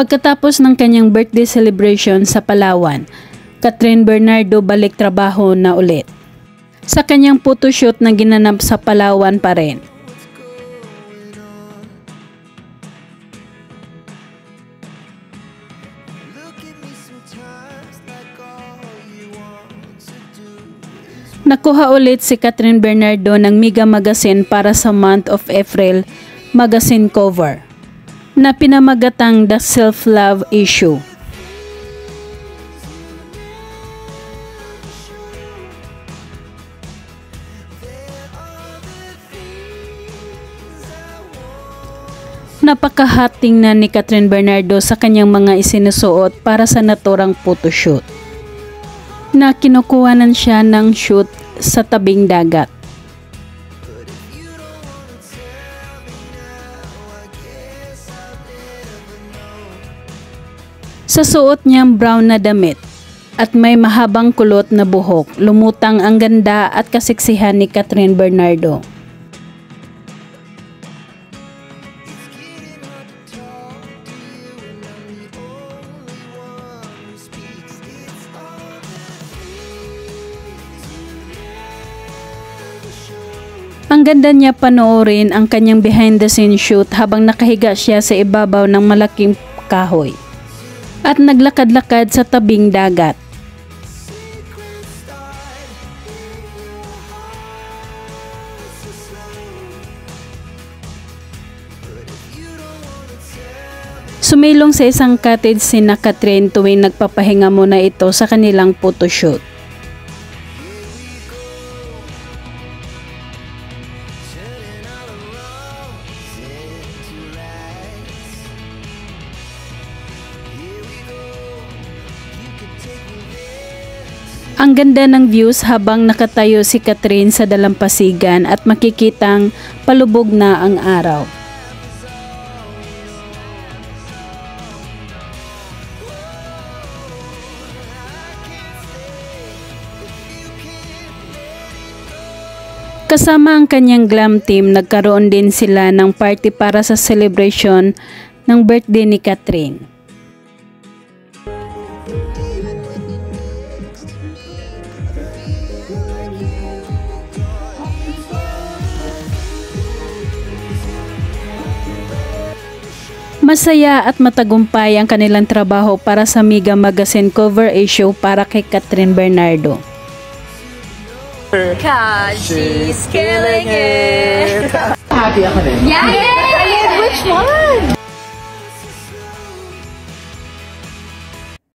Pagkatapos ng kanyang birthday celebration sa Palawan, Kathryn Bernardo balik trabaho na ulit. Sa kanyang photoshoot na ginanap sa Palawan pa rin. Nakuha ulit si Kathryn Bernardo ng Mega Magazine para sa month of April magazine cover na pinamagatang The Self-Love Issue. Napaka-hot tingnan ni Kathryn Bernardo sa kanyang mga isinusuot para sa naturang photoshoot na kinukuhanan siya ng shoot sa tabing dagat. Sa suot niyang brown na damit at may mahabang kulot na buhok, lumutang ang ganda at kasiksihan ni Kathryn Bernardo. Ang ganda niya panoorin ang kanyang behind the scenes shoot habang nakahiga siya sa ibabaw ng malaking kahoy at naglakad-lakad sa tabing dagat. Sumilong sa isang cottage sina Kathryn tuwing nagpapahinga muna ito sa kanilang photoshoot. Ang ganda ng views habang nakatayo si Kathryn sa dalampasigan at makikitang palubog na ang araw. Kasama ang kanyang glam team, nagkaroon din sila ng party para sa celebration ng birthday ni Kathryn. Masaya at matagumpay ang kanilang trabaho para sa Mega Magazine cover issue para kay Kathryn Bernardo. Cause she's killing it! Happy ako din. Yeah! Which one?